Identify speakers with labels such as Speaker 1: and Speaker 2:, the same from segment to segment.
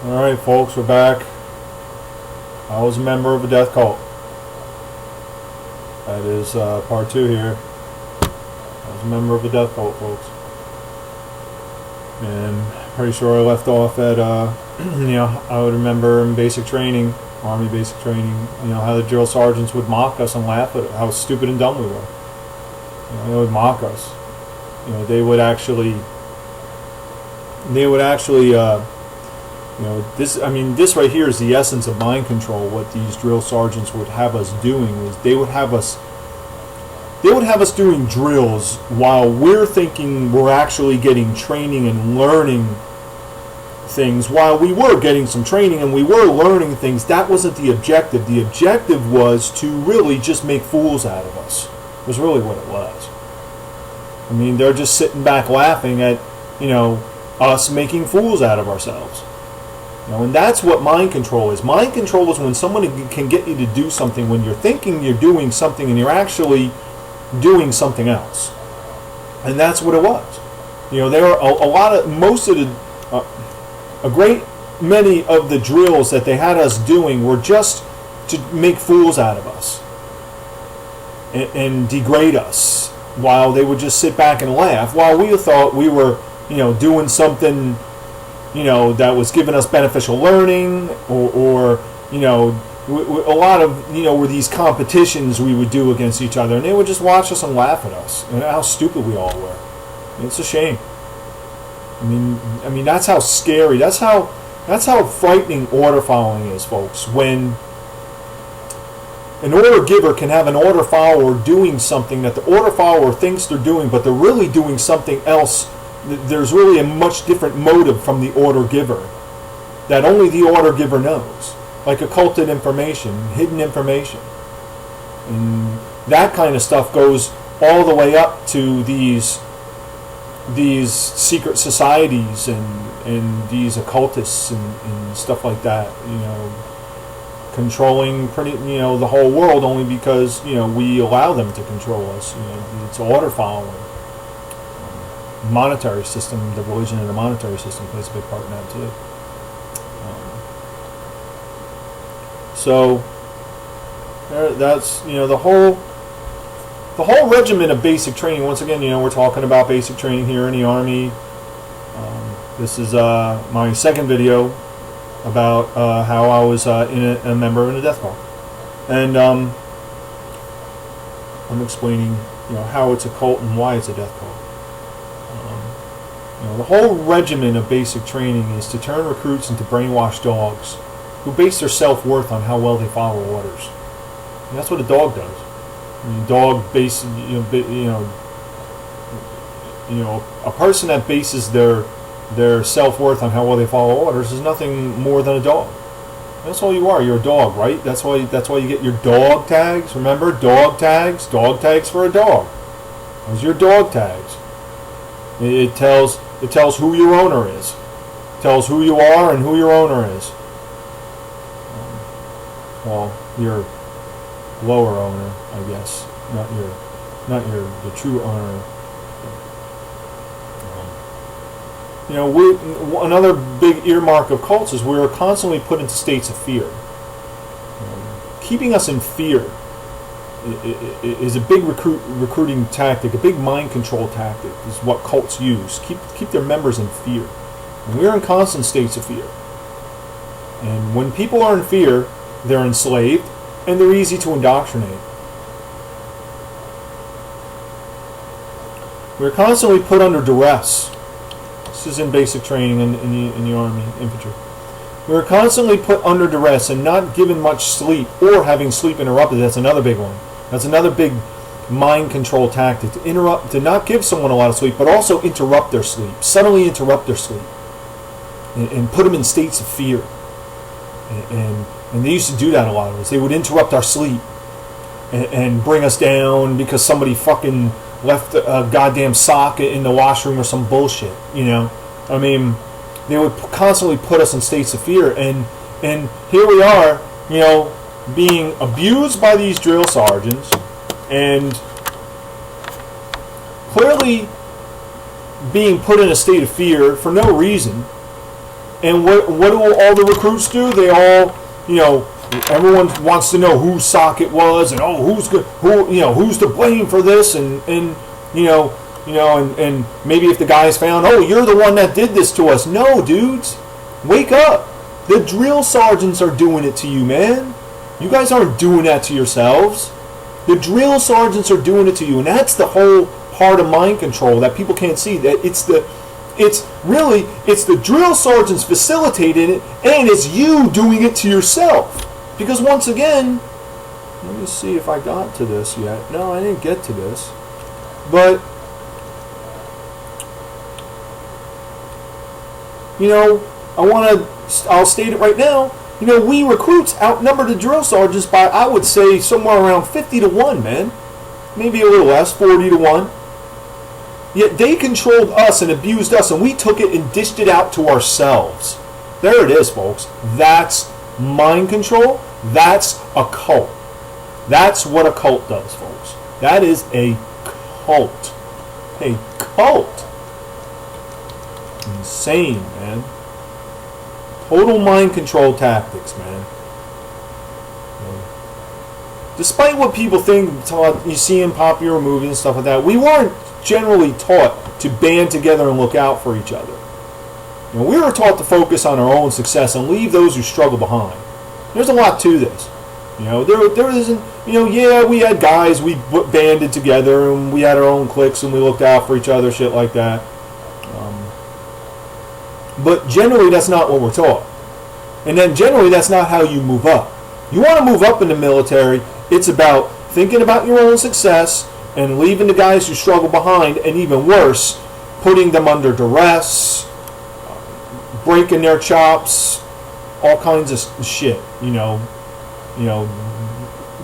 Speaker 1: Alright folks, we're back. I was a member of a death cult. That is part 2 here. I was a member of a death cult, folks. And pretty sure I left off at, I would remember in basic training, Army basic training, how the drill sergeants would mock us and laugh at how stupid and dumb we were. They would mock us. They would actually this right here is the essence of mind control. What these drill sergeants would have us doing was they would have us doing drills while we're thinking we're actually getting training and learning things. While we were getting some training and we were learning things, that wasn't the objective. The objective was to really just make fools out of us. Was really what it was. They're just sitting back laughing at, us making fools out of ourselves. And that's what mind control is. Mind control is when someone can get you to do something when you're thinking you're doing something and you're actually doing something else. And that's what it was. There are a great many of the drills that they had us doing were just to make fools out of us and degrade us, while they would just sit back and laugh while we thought we were, doing something, that was giving us beneficial learning, or a lot of, were these competitions we would do against each other, and they would just watch us and laugh at us and how stupid we all were. It's a shame. That's how scary, that's how frightening order following is, folks. When an order giver can have an order follower doing something that the order follower thinks they're doing, but they're really doing something else. There's really a much different motive from the order giver that only the order giver knows, like occulted information, hidden information. And that kind of stuff goes all the way up to these secret societies and these occultists and stuff like that, controlling the whole world only because we allow them to control us. It's order following. Monetary system, the religion and the monetary system plays a big part in that too. So that's the whole regimen of basic training. Once again, we're talking about basic training here in the Army. This is my second video about how I was a member of a death cult, and I'm explaining how it's a cult and why it's a death cult. The whole regimen of basic training is to turn recruits into brainwashed dogs who base their self-worth on how well they follow orders. And that's what a dog does. Dog bases, a person that bases their self-worth on how well they follow orders is nothing more than a dog. That's all you are. You're a dog, right? That's why you get your dog tags. Remember, dog tags for a dog. Those are your dog tags. It tells who your owner is. It tells who you are and who your owner is. Your lower owner, I guess, not the true owner. Another big earmark of cults is we're constantly put into states of fear. Keeping us in fear is a big recruiting tactic, a big mind control tactic. Is what cults use. Keep their members in fear. And we're in constant states of fear. And when people are in fear, they're enslaved and they're easy to indoctrinate. We're constantly put under duress. This is in basic training in the Army infantry. We're constantly put under duress and not given much sleep or having sleep interrupted. That's another big one. That's another big mind control tactic, to not give someone a lot of sleep, but also interrupt their sleep, suddenly interrupt their sleep, and put them in states of fear. And they used to do that a lot of us. They would interrupt our sleep and bring us down because somebody fucking left a goddamn sock in the washroom or some bullshit. They would constantly put us in states of fear, and here we are, being abused by these drill sergeants, and clearly being put in a state of fear for no reason, And what do all the recruits do? They all, you know, everyone wants to know whose sock it was, and who's to blame for this, and and maybe if the guy's found, you're the one that did this to us. No, dudes, wake up. The drill sergeants are doing it to you, man. You guys aren't doing that to yourselves. The drill sergeants are doing it to you, and that's the whole part of mind control that people can't see. That it's the drill sergeants facilitating it, and it's you doing it to yourself. Because once again, let me see if I got to this yet. No, I didn't get to this. But, I'll state it right now. We recruits outnumber the drill sergeants by, I would say, somewhere around 50 to 1, man. Maybe a little less, 40 to 1. Yet they controlled us and abused us, and we took it and dished it out to ourselves. There it is, folks. That's mind control. That's a cult. That's what a cult does, folks. That is a cult. A cult. Insane, man. Total mind control tactics, man. Despite what people think, you see in popular movies and stuff like that, we weren't generally taught to band together and look out for each other. We were taught to focus on our own success and leave those who struggle behind. There's a lot to this. There isn't, we had guys, we banded together and we had our own cliques and we looked out for each other, shit like that. But generally that's not what we're taught. And then generally that's not how you move up. You want to move up in the military, it's about thinking about your own success and leaving the guys who struggle behind, and even worse, putting them under duress, breaking their chops, all kinds of shit,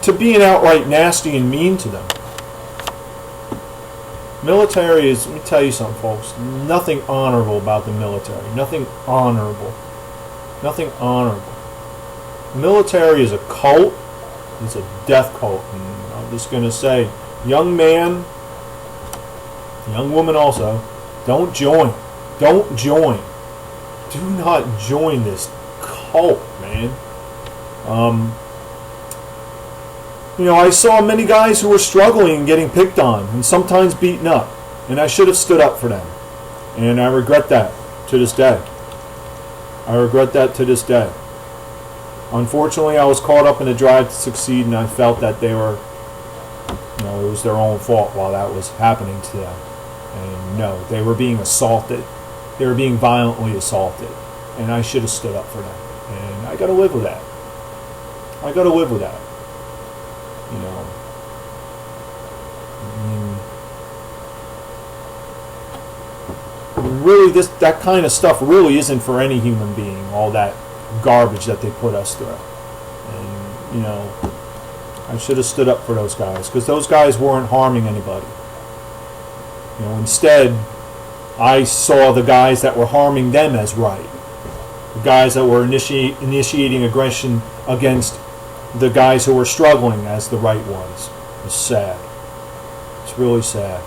Speaker 1: to being outright nasty and mean to them. Military is, let me tell you something, folks, nothing honorable about the military. Nothing honorable. Nothing honorable. Military is a cult. It's a death cult. And I'm just going to say, young man, young woman also, don't join. Don't join. Do not join this cult, man. I saw many guys who were struggling and getting picked on and sometimes beaten up, and I should have stood up for them. And I regret that to this day. I regret that to this day. Unfortunately, I was caught up in the drive to succeed, and I felt that they were, it was their own fault while that was happening to them. And no, they were being assaulted. They were being violently assaulted, and I should have stood up for them. And I got to live with that. I got to live with that. Really, that kind of stuff really isn't for any human being. All that garbage that they put us through, and I should have stood up for those guys, because those guys weren't harming anybody. Instead, I saw the guys that were harming them as right. The guys that were initiating aggression against the guys who were struggling as the right ones. It's sad. It's really sad.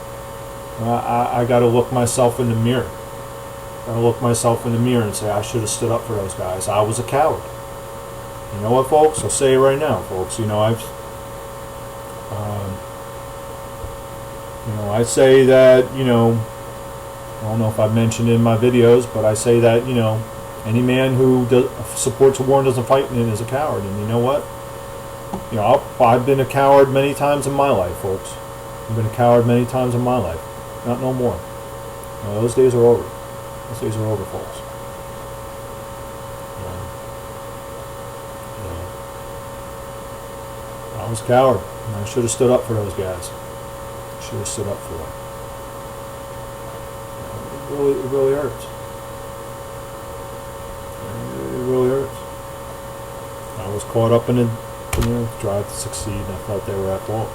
Speaker 1: I got to look myself in the mirror. I got to look myself in the mirror and say, I should have stood up for those guys. I was a coward. You know what, folks? I'll say it right now, folks. I say that, I don't know if I've mentioned it in my videos, but I say that, any man who supports a war and doesn't fight in it is a coward. And you know what? I've been a coward many times in my life, folks. I've been a coward many times in my life. Not no more. Those days are over. Those days are over, folks. I was a coward, and I should have stood up for those guys. Should have stood up for them. It really hurts. It really hurts. I was caught up in the drive to succeed, and I felt they were at fault.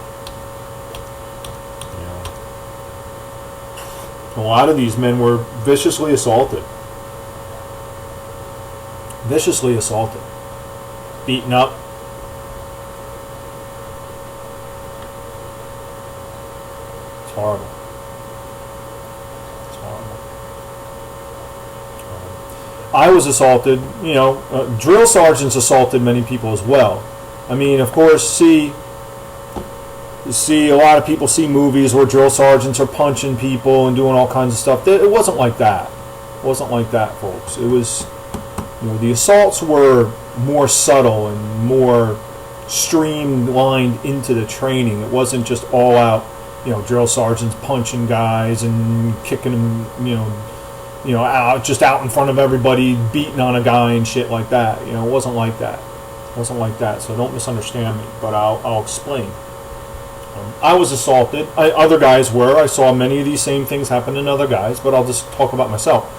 Speaker 1: A lot of these men were viciously assaulted. Viciously assaulted. Beaten up. It's horrible. It's horrible. I was assaulted. You know, drill sergeants assaulted many people as well. I mean, of course, see a lot of people see movies where drill sergeants are punching people and doing all kinds of stuff. It wasn't like that. It wasn't like that, folks. It was, you know, the assaults were more subtle and more streamlined into the training. It wasn't just all out, you know, drill sergeants punching guys and kicking them, out just out in front of everybody, beating on a guy and shit like that. You know, it wasn't like that. It wasn't like that. So don't misunderstand me. But I'll explain. I was assaulted. Other guys were. I saw many of these same things happen in other guys. But I'll just talk about myself.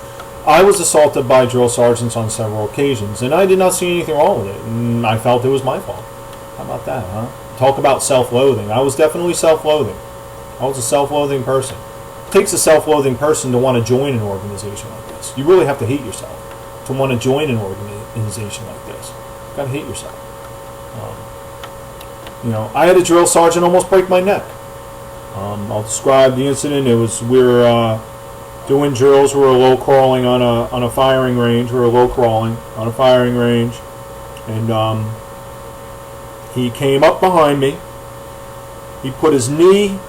Speaker 1: I was assaulted by drill sergeants on several occasions, and I did not see anything wrong with it. And I felt it was my fault. How about that, huh? Talk about self-loathing. I was definitely self-loathing. I was a self-loathing person. It takes a self-loathing person to want to join an organization like this. You really have to hate yourself to want to join an organization like this. You've got to hate yourself. I had a drill sergeant almost break my neck. I'll describe the incident. It was we were doing drills. We were low crawling on a firing range. We were low crawling on a firing range, and he came up behind me. He put his knee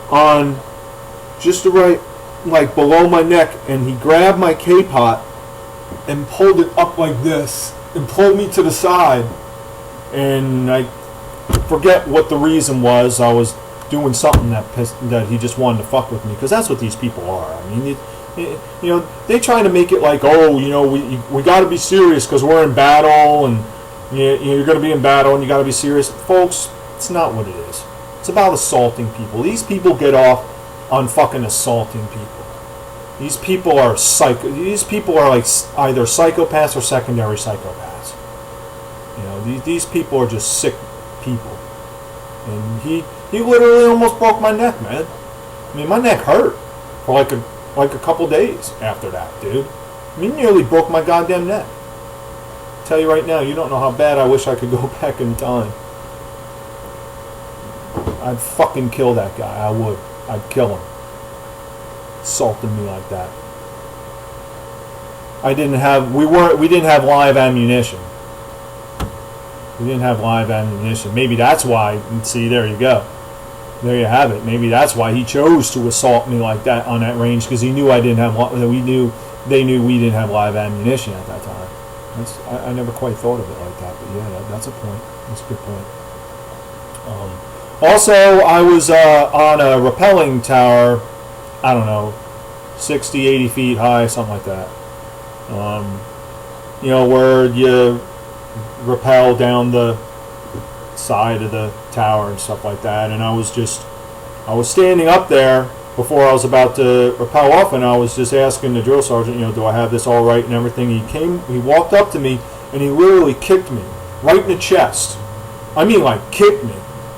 Speaker 1: on just the right, like below my neck, and he grabbed my K-pot and pulled it up like this and pulled me to the side. And I forget what the reason was. I was doing something that he just wanted to fuck with me, because that's what these people are. I mean, they trying to make it like, we got to be serious because we're in battle, and you're going to be in battle and you got to be serious. Folks, it's not what it is. It's about assaulting people. These people get off on fucking assaulting people. These people are These people are like either psychopaths or secondary psychopaths. These people are just sick people. And he literally almost broke my neck, man. I mean, my neck hurt for like a couple days after that, dude. I mean, nearly broke my goddamn neck. I tell you right now, you don't know how bad I wish I could go back in time. I'd fucking kill that guy. I would. I'd kill him. Assaulting me like that. We didn't have live ammunition. We didn't have live ammunition. Maybe that's why. See, there you go. There you have it. Maybe that's why he chose to assault me like that on that range, because he knew I didn't have. They knew we didn't have live ammunition at that time. I never quite thought of it like that, but yeah, that's a point. That's a good point. Also, I was on a rappelling tower. I don't know, 60, 80 feet high, something like that. Where you rappel down the side of the tower and stuff like that. And I was standing up there before I was about to rappel off, and I was just asking the drill sergeant, do I have this all right and everything. He walked up to me and he literally kicked me right in the chest. I mean, like, kicked me.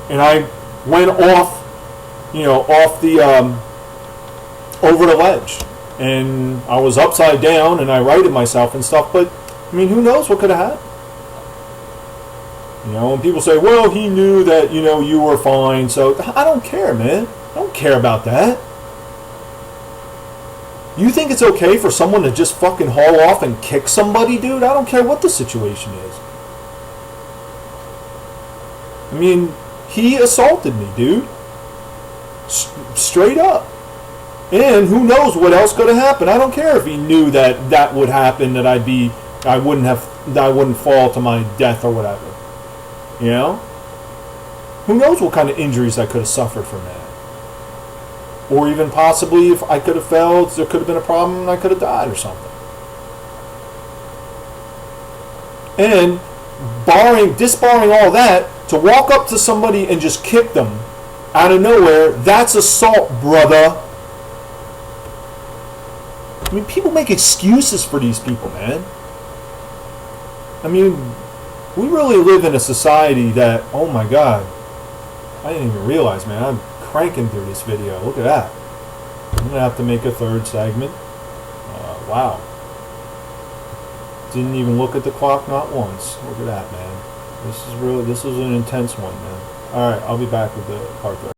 Speaker 1: And I went off the over the ledge, and I was upside down, and I righted myself and stuff. But I mean, who knows what could have happened? And people say, well, he knew that you were fine. So I don't care, man. I don't care about that. You think it's okay for someone to just fucking haul off and kick somebody, dude? I don't care what the situation is. I mean, he assaulted me, dude. Straight up. And who knows what else could have happened. I don't care if he knew that would happen, that I wouldn't fall to my death or whatever. Who knows what kind of injuries I could have suffered from that. Or even possibly if I could have fell, there could have been a problem and I could have died or something. And disbarring all that, to walk up to somebody and just kick them out of nowhere, that's assault, brother. I mean, people make excuses for these people, man. I mean, we really live in a society that, oh my God, I didn't even realize, man. I'm cranking through this video. Look at that. I'm going to have to make a third segment. Wow. Didn't even look at the clock, not once. Look at that, man. This was an intense one, man. All right, I'll be back with the part 3.